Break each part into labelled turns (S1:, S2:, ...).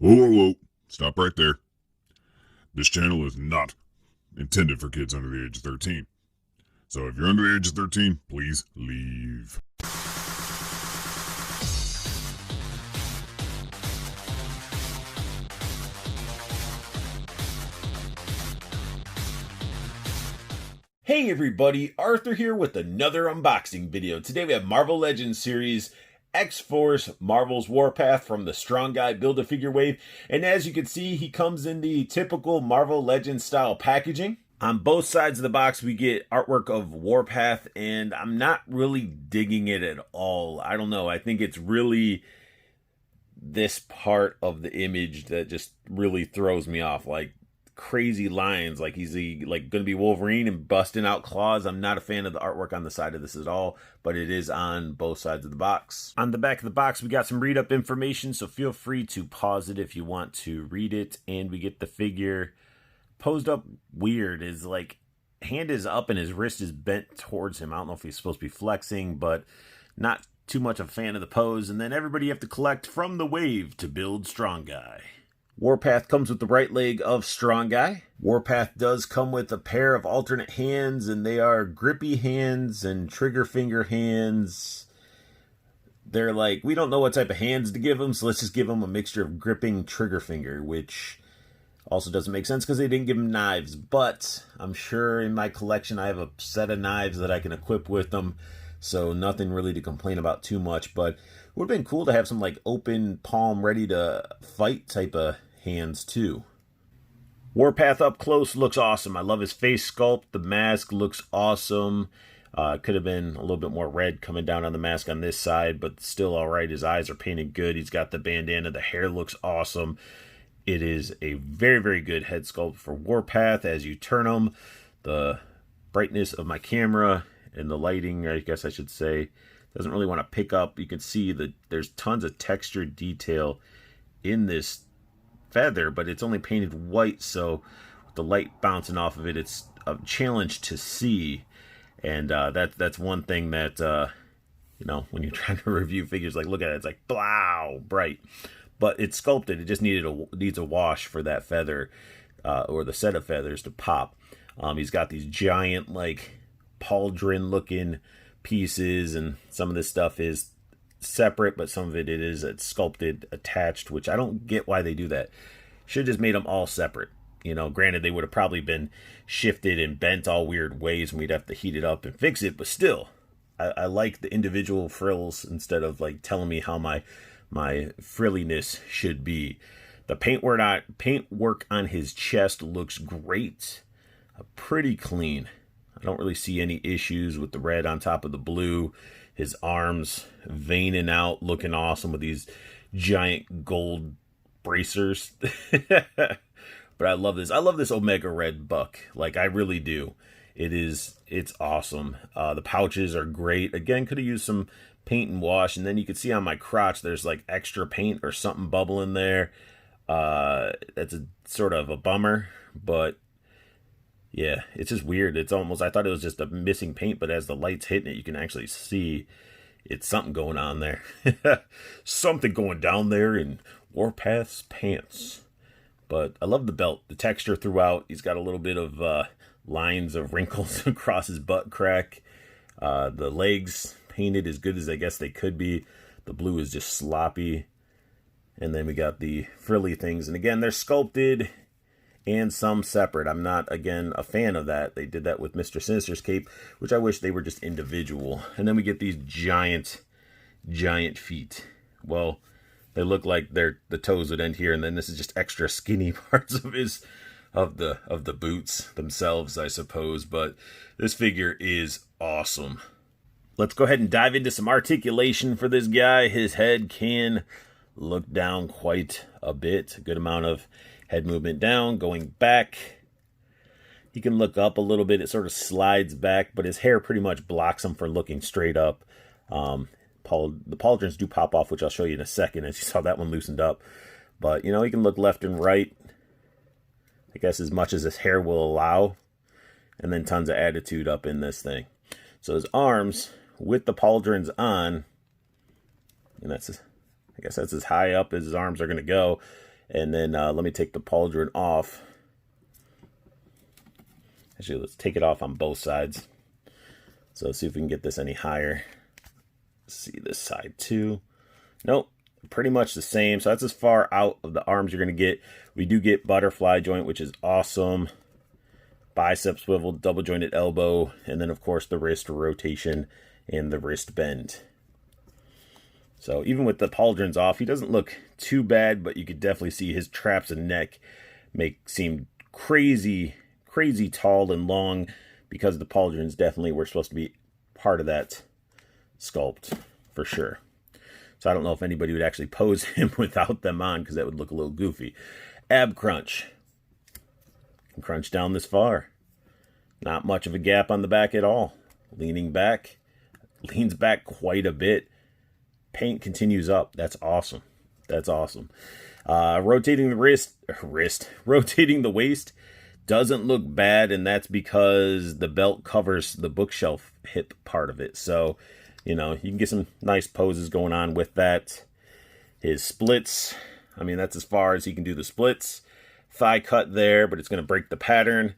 S1: Whoa, whoa, whoa. Stop right there. This channel is not intended for kids under the age of 13. So if you're under the age of 13, please leave.
S2: Hey everybody, Arthur here with another unboxing video. Today we have Marvel Legends series X-Force Marvel's Warpath from the Strong Guy Build-A-Figure wave. And as you can see, he comes in the typical Marvel Legends style packaging. On both sides of the box we get artwork of Warpath, and I'm not really digging it at all. I don't know, I think it's really this part of the image that just really throws me off. Like, crazy lines, like he's gonna be Wolverine and busting out claws. I'm not a fan of the artwork on the side of this at all, but it is on both sides of the box. On the back of the box we got some read up information, so feel free to pause it if you want to read it. And we get the figure posed up weird. His hand is up and his wrist is bent towards him. I don't know if he's supposed to be flexing, but not too much of a fan of the pose. And then everybody you have to collect from the wave to build Strong Guy. Warpath comes with the right leg of Strong Guy. Warpath does come with a pair of alternate hands, and they are grippy hands and trigger finger hands. They're like, we don't know what type of hands to give them, so let's just give them a mixture of gripping trigger finger, which also doesn't make sense because they didn't give them knives. But I'm sure in my collection I have a set of knives that I can equip with them, so nothing really to complain about too much. But it would have been cool to have some like open palm ready to fight type of hands too. Warpath up close looks awesome. I love his face sculpt. The mask looks awesome. Could have been a little bit more red coming down on the mask on this side, but still all right. His eyes are painted good. He's got the bandana. The hair looks awesome. It is a very, very good head sculpt for Warpath. As you turn him, the brightness of my camera and the lighting, I guess I should say, doesn't really want to pick up. You can see that there's tons of texture detail in this feather, but it's only painted white, so with the light bouncing off of it, it's a challenge to see. And that's one thing that you know, when you're trying to review figures, like, look at it, it's like blow bright, but it's sculpted. It just needs a wash for that feather or the set of feathers to pop. He's got these giant like pauldron looking pieces, and some of this stuff is separate, but some of it's sculpted attached, which I don't get why they do that. Should have just made them all separate. You know, granted, they would have probably been shifted and bent all weird ways, and we'd have to heat it up and fix it, but still, I like the individual frills instead of like telling me how my frilliness should be. The paintwork on his chest looks great, pretty clean. I don't really see any issues with the red on top of the blue. His arms veining out, looking awesome with these giant gold bracers. But I love this. I love this Omega Red buck. Like, I really do. It's awesome. The pouches are great. Again, could have used some paint and wash. And then you can see on my crotch, there's like extra paint or something bubbling there. That's a sort of a bummer, but yeah, it's just weird. It's almost, I thought it was just a missing paint, but as the light's hitting it, you can actually see it's something going on there. Something going down there in Warpath's pants. But I love the belt, the texture throughout. He's got a little bit of lines of wrinkles across his butt crack. The legs painted as good as I guess they could be. The blue is just sloppy. And then we got the frilly things. And again, they're sculpted and some separate. I'm not, again, a fan of that. They did that with Mr. Sinister's cape, which I wish they were just individual. And then we get these giant feet. Well, they look like the toes would end here, and then this is just extra skinny parts of the boots themselves, I suppose. But this figure is awesome. Let's go ahead and dive into some articulation for this guy. His head can look down quite a bit. A good amount of head movement down, going back. He can look up a little bit. It sort of slides back, but his hair pretty much blocks him from looking straight up. The pauldrons do pop off, which I'll show you in a second, as you saw that one loosened up. But, you know, he can look left and right, I guess as much as his hair will allow. And then tons of attitude up in this thing. So his arms, with the pauldrons on, and I guess that's as high up as his arms are going to go. And then let me take the pauldron off. Actually, let's take it off on both sides. So let's see if we can get this any higher. Let's see this side too. Nope, pretty much the same. So that's as far out of the arms you're going to get. We do get butterfly joint, which is awesome. Bicep swivel, double jointed elbow, and then of course the wrist rotation and the wrist bend. So even with the pauldrons off, he doesn't look too bad, but you could definitely see his traps and neck seem crazy tall and long, because the pauldrons definitely were supposed to be part of that sculpt for sure. So I don't know if anybody would actually pose him without them on, because that would look a little goofy. Ab crunch. Can crunch down this far. Not much of a gap on the back at all. Leaning back. Leans back quite a bit. Paint continues up. That's awesome. That's awesome. Rotating the rotating the waist doesn't look bad, and that's because the belt covers the bookshelf hip part of it. So, you know, you can get some nice poses going on with that. His splits, I mean, that's as far as he can do the splits. Thigh cut there, but it's going to break the pattern.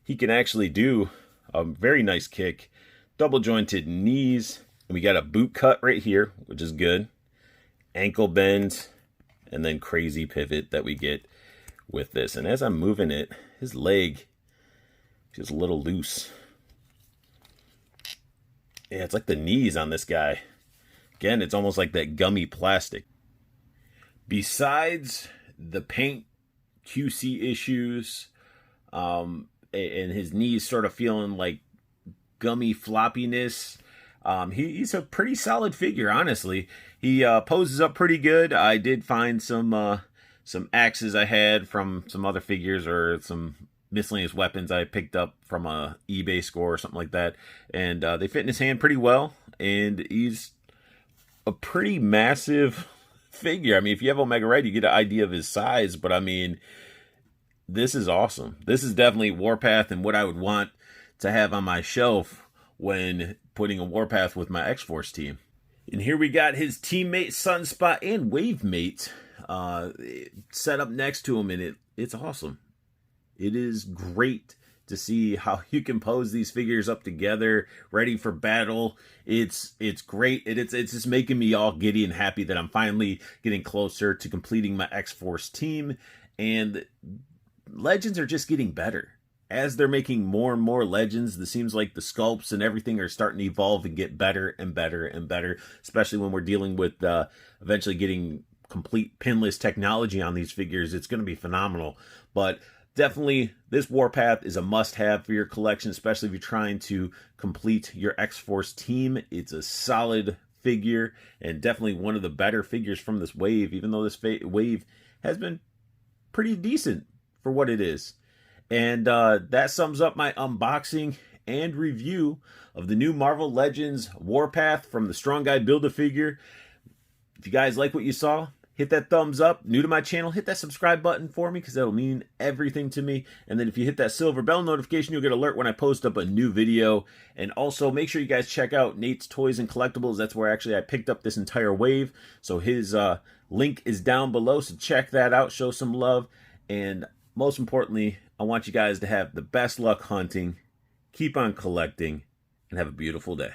S2: He can actually do a very nice kick. Double jointed knees. And we got a boot cut right here, which is good. Ankle bend, and then crazy pivot that we get with this. And as I'm moving it, his leg is just a little loose. Yeah, it's like the knees on this guy. Again, it's almost like that gummy plastic. Besides the paint QC issues, and his knees sort of feeling like gummy floppiness, he's a pretty solid figure, honestly. He poses up pretty good. I did find some axes I had from some other figures, or some miscellaneous weapons I picked up from a eBay score or something like that, and they fit in his hand pretty well. And he's a pretty massive figure. I mean, if you have Omega Red, you get an idea of his size, but I mean, this is awesome. This is definitely Warpath and what I would want to have on my shelf when putting a Warpath with my X-Force team. And here we got his teammate, Sunspot, and Wavemate set up next to him, and it's awesome. It is great to see how you can pose these figures up together, ready for battle. It's great. It's just making me all giddy and happy that I'm finally getting closer to completing my X-Force team. And Legends are just getting better. As they're making more and more Legends, it seems like the sculpts and everything are starting to evolve and get better and better and better, especially when we're dealing with eventually getting complete pinless technology on these figures. It's going to be phenomenal. But definitely, this Warpath is a must-have for your collection, especially if you're trying to complete your X-Force team. It's a solid figure, and definitely one of the better figures from this wave, even though this wave has been pretty decent for what it is. And that sums up my unboxing and review of the new Marvel Legends Warpath from the Strong Guy Build-A-Figure. If you guys like what you saw, hit that thumbs up. New to my channel, hit that subscribe button for me, because that'll mean everything to me. And then if you hit that silver bell notification, you'll get an alert when I post up a new video. And also, make sure you guys check out Nate's Toys and Collectibles. That's where actually I picked up this entire wave. So his link is down below, so check that out. Show some love. And most importantly, I want you guys to have the best luck hunting, keep on collecting, and have a beautiful day.